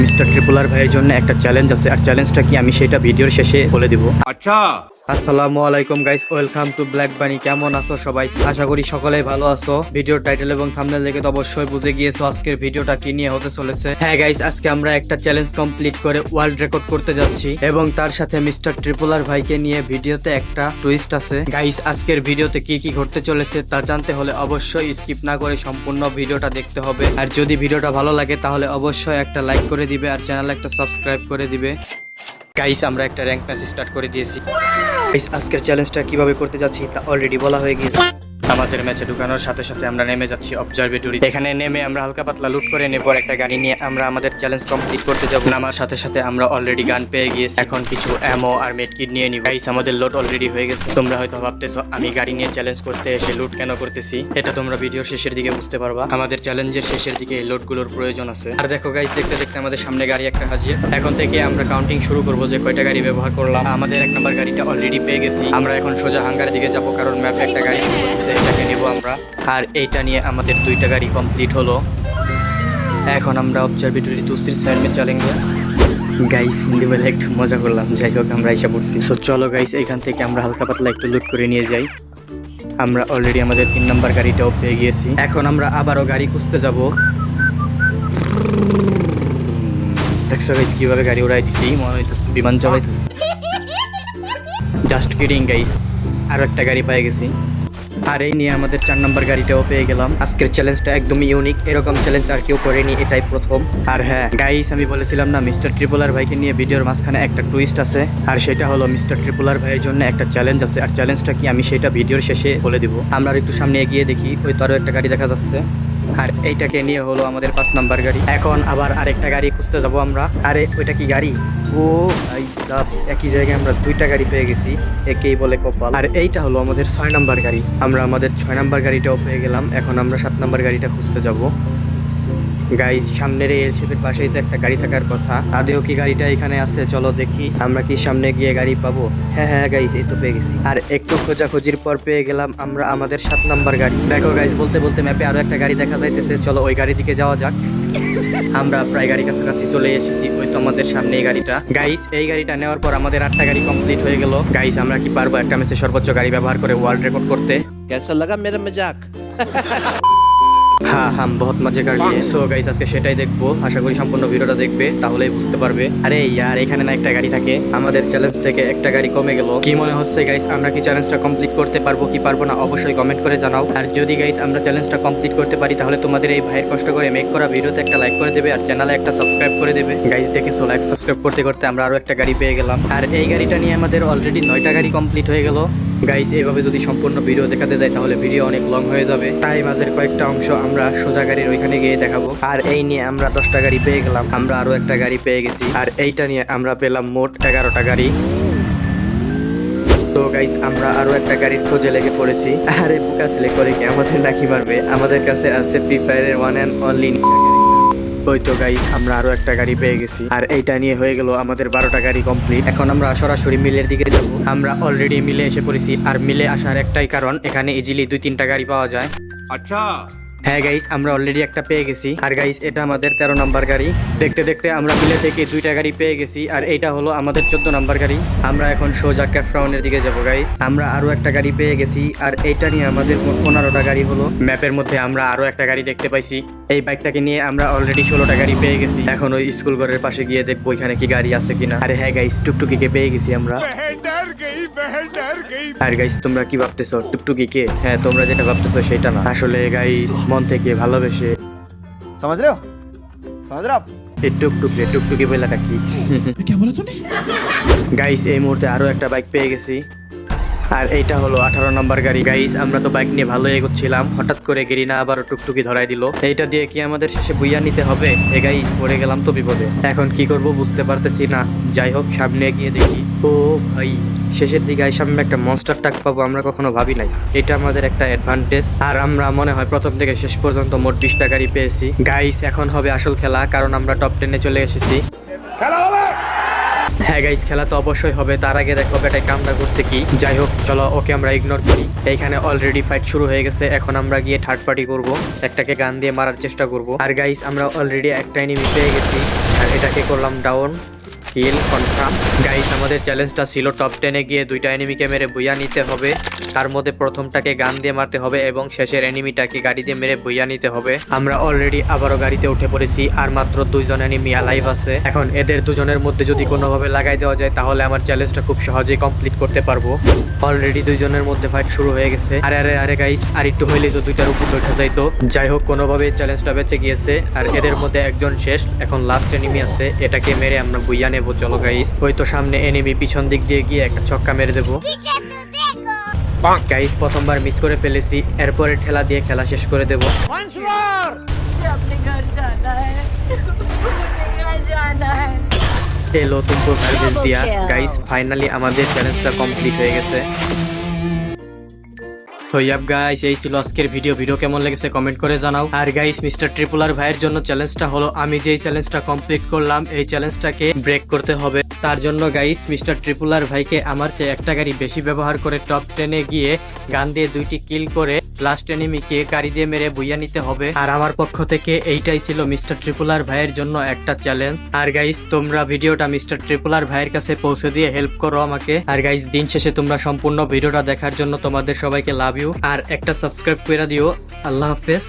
Mister Tripler ভাইয়ের জন্য একটা চ্যালেঞ্জ আছে, আর চ্যালেঞ্জটা কি আমি সেটা ভিডিওর শেষে বলে দিব। আচ্ছা, আসসালামু আলাইকুম গাইস, ওয়েলকাম টু ব্ল্যাক বানি। কেমন আছো সবাই? আশা করি সকলেই ভালো আছো। ভিডিওর টাইটেল এবং থাম্বনেল দেখে তো অবশ্যই বুঝে গিয়েছো আজকের ভিডিওটা কি নিয়ে হতে চলেছে। হ্যাঁ গাইস, আজকে আমরা একটা চ্যালেঞ্জ কমপ্লিট করে ওয়ার্ল্ড রেকর্ড করতে যাচ্ছি, এবং তার সাথে মিস্টার ট্রিপলার ভাইকে নিয়ে ভিডিওতে একটা টুইস্ট আছে। গাইস, আজকের ভিডিওতে কি কি ঘটতে চলেছে তা জানতে হলে অবশ্যই স্কিপ না করে সম্পূর্ণ ভিডিওটা দেখতে হবে। আর যদি ভিডিওটা ভালো লাগে তাহলে অবশ্যই একটা লাইক করে দিবে আর চ্যানেলে একটা সাবস্ক্রাইব করে দিবে। গাইস, আমরা একটা র্যাঙ্ক ম্যাচ স্টার্ট করে দিয়েছি। গাইস, আজকের চ্যালেঞ্জটা কিভাবে করতে যাচ্ছি তা অলরেডি বলা হয়ে গিয়েছে। আমাদের ম্যাচে ঢুকানোর সাথে সাথে আমরা নেমে যাচ্ছি অবজারভেটরি। এখানে নেমে আমরা হালকা পাতলা লুট করে নেব, একটা গাড়ি নিয়ে আমরা আমাদের চ্যালেঞ্জ কমপ্লিট করতে যাব। নামার সাথে সাথে আমরা অলরেডি গান পেয়ে গিয়েছি, এখন কিছু অ্যামো আর মেডকিট নিয়ে নিব। গাইস, আমাদের লোড অলরেডি হয়ে গেছে। তোমরা হয়তো ভাবতেছো আমি গাড়ি নিয়ে চ্যালেঞ্জ করতে এসে লুট কেন করতেছি, এটা তোমরা ভিডিওর শেষের দিকে বুঝতে পারবা। আমাদের চ্যালেঞ্জের শেষের দিকে এই লোডগুলোর প্রয়োজন আছে। আর দেখো গাইস, দেখতে দেখতে আমাদের সামনে গাড়ি একটা হাজির। এখন থেকে আমরা কাউন্টিং শুরু করবো যে কয়টা গাড়ি ব্যবহার করলাম। আমাদের 1 নম্বর গাড়িটা অলরেডি পেয়ে গেছি। আমরা এখন সোজা হাঙ্গারের দিকে যাবো, কারণ ম্যাপে একটা গাড়ি আছে, এটাকে নেবো আমরা। আর এইটা নিয়ে আমাদের 2টা গাড়ি কমপ্লিট হলো। এখন আমরা অবজারভেটরি दूसरी साइड में चलेंगे। গাইস, হিন্দি বলে একটু মজা করলাম, যাই হোক আমরা এসে পড়ছি। সো চলো গাইস, এখান থেকে আমরা হালকা পাতলা একটু লুট করে নিয়ে যাই। আমরা অলরেডি আমাদের 3 নম্বর গাড়িটাও পেয়ে গিয়েছি। এখন আমরা আবারও গাড়ি খুঁজতে যাব। দেখছো গাইস কিভাবে গাড়ি উড়াই দিছি, মনে হইতেছে বিমান চালাইতেছি। জাস্ট কিডিং গাইস, আরো একটা গাড়ি পেয়ে গেছি। আর এই নিয়ে আমাদের 4 নম্বর গাড়িটাও পেয়ে গেলাম। আজকের চ্যালেঞ্জটা একদমই ইউনিক, এরকম চ্যালেঞ্জ আর কেউ করেনি, এটাই প্রথম। আর হ্যাঁ গাইস, আমি বলেছিলাম না মিস্টার ট্রিপলার ভাইকে নিয়ে ভিডিওর মাঝখানে একটা টুইস্ট আছে, আর সেটা হলো মিস্টার ট্রিপলার ভাইয়ের জন্য একটা চ্যালেঞ্জ আছে। আর চ্যালেঞ্জটা কি আমি সেটা ভিডিওর শেষে বলে দিব। আমরা একটু সামনে এগিয়ে দেখি, ওই তো আরো একটা গাড়ি দেখা যাচ্ছে। আর এইটাকে নিয়ে হলো আমাদের 5 নম্বর গাড়ি। এখন আবার আরেকটা গাড়ি খুঁজতে যাব আমরা। আরে ওইটা কি গাড়ি? ও ভাই সাব, একই জায়গায় আমরা 2টা গাড়ি পেয়ে গেছি, একেই বলে কপাল। আর এইটা হলো আমাদের 6 নম্বর গাড়ি। আমরা আমাদের 6 নম্বর গাড়িটাও পেয়ে গেলাম। এখন আমরা 7 নম্বর গাড়িটা খুঁজতে যাব। গাইস, সামনের এই এলশেপের পাশেই তো একটা গাড়ি থাকার কথা। আদেও কি গাড়িটা এখানে আছে? চলো দেখি আমরা কি সামনে গিয়ে গাড়ি পাবো। হ্যাঁ হ্যাঁ গাইস, এই তো পেয়ে গেছি। আর একটু খোঁজাখুঁজির পর পেয়ে গেলাম আমরা আমাদের 7 নম্বর গাড়ি। দেখো গাইস, বলতে বলতে ম্যাপে আরো একটা গাড়ি দেখা যাইতেছে, চলো ওই গাড়ি দিকে যাওয়া যাক। আমরা প্রায় গাড়ি কাছাকাছি চলে এসেছি, ওই তো আমাদের সামনে এই গাড়িটা। গাইস, এই গাড়িটা নেওয়ার পর আমাদের 8টা গাড়ি কমপ্লিট হয়ে গেল। গাইস, আমরা কি পারবো একটা ম্যাচে সর্বোচ্চ গাড়ি ব্যবহার করে ওয়ার্ল্ড রেকর্ড করতে? कैसा लगा मेरा मजाक? হ্যাঁ হ্যাঁ, বহুত মজা কার লিয়ে। সো গাইস, আজকে সেটাই দেখবো। আশা করি সম্পূর্ণ ভিডিওটা দেখবে, তাহলেই বুঝতে পারবে। আরে ইয়ার, এখানে না একটা গাড়ি থাকে, আমাদের চ্যালেঞ্জ থেকে একটা গাড়ি কমে গেল। কি মনে হচ্ছে গাইস, আমরা কি চ্যালেঞ্জটা কমপ্লিট করতে পারবো কি পারবো না অবশ্যই কমেন্ট করে জানাও। আর যদি গাইস আমরা চ্যালেঞ্জটা কমপ্লিট করতে পারি তাহলে তোমাদের এই ভাইয়ের কষ্ট করে মেক করা ভিডিওতে একটা লাইক করে দেবে আর চ্যানেলে একটা সাবস্ক্রাইব করে দেবে। গাইস দেখেছো, লাইক সাবস্ক্রাইব করতে করতে আমরা আরো একটা গাড়ি পেয়ে গেলাম। আর এই গাড়িটা নিয়ে আমাদের অলরেডি 9টা গাড়ি কমপ্লিট হয়ে গেল। গাইস, এইভাবে যদি সম্পূর্ণ ভিডিও দেখাতে যাই তাহলে ভিডিও অনেক লং হয়ে যাবে, তাই মাঝের কয়েকটা অংশ আমরা সোজা গাড়ির ওইখানে গিয়ে দেখাবো। আর এই নিয়ে আমরা 10টা গাড়ি পেয়ে গেলাম, আমরা আরো একটা গাড়ি পেয়ে গেছি। আর এইটা নিয়ে আমরা পেলাম মোট 11টা গাড়ি। তো গাইস, আমরা আরো একটা গাড়ির খোঁজে লেগে পড়েছি। আরে বুকা ছেলে করে কি আমাদের নাকি মারবে? আমাদের কাছে আছে ফ্রি ফায়ারের ওয়ান অ্যান্ড অনলি। ওই তো গাইস, আমরা আরো একটা গাড়ি পেয়ে গেছি। আর এইটা নিয়ে হয়ে গেল আমাদের 12টা গাড়ি কমপ্লিট। এখন আমরা সরাসরি মিলের দিকে যাব। আমরা অলরেডি মিলে এসে পড়েছি। আর মিলে আসার একটাই কারণ, এখানে ইজিলি 2-3টা গাড়ি পাওয়া যায়। अच्छा, হ্যাঁ গাইস, আমরা অলরেডি একটা পেয়ে গেছি। আর গাইস, এটা আমাদের 13 নম্বর গাড়ি। দেখতে দেখতে আমরা মিলে থেকে 2টা গাড়ি পেয়ে গেছি। আর এইটা হলো আমাদের 14 নম্বর গাড়ি। আমরা এখন সোজা ক্যাফরাউনের দিকে যাব। গাইস, আমরা আরো একটা গাড়ি পেয়ে গেছি। আর এইটা নিয়ে আমাদের মোট 15টা গাড়ি হলো। ম্যাপের মধ্যে আমরা আরো একটা গাড়ি দেখতে পাইছি। এই বাইকটাকে নিয়ে আমরা অলরেডি 16টা গাড়ি পেয়ে গেছি। এখন ওই স্কুল ঘরের পাশে গিয়ে দেখবো এখানে কি গাড়ি আছে কিনা। আরে হ্যাঁ গাইস, টুকটুকিকে পেয়ে গেছি আমরা। আর গাইস, তোমরা কি ভাবতেছো টুকটুকি কে? হ্যাঁ, তোমরা যেটা ভাবতেছো সেটা না, আসলে গাইস মন থেকে ভালোবেসে समझ रहे हो? समझ रहे हो आप? এই টুকটুকি বলাটা কি? গাইস, এই মুহূর্তে আরো একটা বাইক পেয়ে গেছি। আর এইটা হলো 18 নম্বর গাড়ি। গাইস, আমরা তো বাইক নিয়ে ভালো এগোচ্ছিলাম, হঠাৎ করে গেরিনা আবারও টুকটুকি ধরাই দিল। এইটা দিয়ে কি আমাদের শেষে বুইয়া নিতে হবে? গাইস, পড়ে গেলাম তো বিপদে। এখন কি করব বুঝতে পারতেছি না। যাই হোক, সামনে গিয়ে দেখি। ও ভাই, শেষের দিকে সামনে একটা মনস্টার ট্রাক পাবো, আমরা কখনো ভাবি নাই। এটা আমাদের একটা অ্যাডভান্টেজ। আর আমরা মনে হয় প্রথম থেকে শেষ পর্যন্ত মোট 20টা গাড়ি পেয়েছি। গাইস, এখন হবে আসল খেলা, কারণ আমরা টপ 10-এ চলে এসেছি। হ্যাঁ গাইস, খেলা তো অবশ্যই হবে। তার আগে দেখো বেটাই কামটা করছে কি। যাই হোক, চলো ওকে আমরা ইগনোর করি। এইখানে অলরেডি ফাইট শুরু হয়ে গেছে। এখন আমরা গিয়ে থার্ড পার্টি করব, একটাকে গান দিয়ে মারার চেষ্টা করব। আর গাইস, আমরা অলরেডি একটা এনিমি পেয়ে গেছি। আর এটাকে করলাম ডাউন, কিল কনফার্ম। গাইস আমাদের চ্যালেঞ্জটা ছিল টপ 10-এ গিয়ে 2টা এনিমিকে মেরে ভুইয়া নিতে হবে। তার মধ্যে প্রথমটাকে গান দিয়ে মারতে হবে এবং শেষের এনিমিটাকে গাড়ি দিয়ে মেরে ভুইয়া নিতে হবে। আমরা অলরেডি আবারও গাড়িতে উঠে পড়েছি, আর মাত্র 2জন এনিমি অ্যালাইভ আছে। এখন এদের দুজনের মধ্যে যদি কোনোভাবে লাগাই দেওয়া যায় তাহলে আমার চ্যালেঞ্জটা খুব সহজেই কমপ্লিট করতে পারবো। অলরেডি 2জনের মধ্যে ফাইট শুরু হয়ে গেছে। আরে গাইস, আর একটু হইলেই তো 2টার উপর উঠে যাইতো। যাই হোক, কোনোভাবে চ্যালেঞ্জটা বেঁচে গিয়েছে, আর এদের মধ্যে একজন শেষ। এখন লাস্ট এনিমি আছে, এটাকে মেরে আমরা ভুইয়া নেবো। চলো গাইস, হয়তো সামনে এনিমি, পিছন দিক দিয়ে গিয়ে একটা ছক্কা মেরে দেবো। গাইস প্রথমবার মিস করে ফেলেছি, এরপরে ঠেলা দিয়ে খেলা শেষ করে দেবো। मुझे अपने घर जाना है मुझे घर जाना है এলো তুমকো সার্ভিস দিয়া। গাইস ফাইনালি আমাদের চ্যালেঞ্জটা কমপ্লিট হয়ে গেছে। সো ইয়াপ গাইস, এই ছিল আজকের ভিডিও কেমন লেগেছে কমেন্ট করে জানাও। আর গাইস মিস্টার ট্রিপুলার ভাইয়ের জন্য চ্যালেঞ্জটা হলো, আমি যেই চ্যালেঞ্জটা কমপ্লিট করলাম এই চ্যালেঞ্জটাকে ব্রেক করতে হবে। তার জন্য গাইস মিস্টার ট্রিপুলার ভাইকে আমার চেয়ে একটা গাড়ি বেশি ব্যবহার করে টপ 10-এ গিয়ে গান দিয়ে 2টি কিল করে লাস্ট এনিমিকে গাড়ি দিয়ে মেরে বুইয়া নিতে হবে। আর আমার পক্ষ থেকে এইটাই ছিল মিস্টার ট্রিপুলার ভাইয়ের জন্য একটা চ্যালেঞ্জ। আর গাইস তোমরা ভিডিওটা মিস্টার ট্রিপুলার ভাইয়ের কাছে পৌঁছে দিয়ে হেল্প করো আমাকে। আর গাইস দিন শেষে তোমরা সম্পূর্ণ ভিডিওটা দেখার জন্য তোমাদের সবাইকে লাভ ইউ, আর একটা সাবস্ক্রাইব করে দিও। আল্লাহ হাফেজ।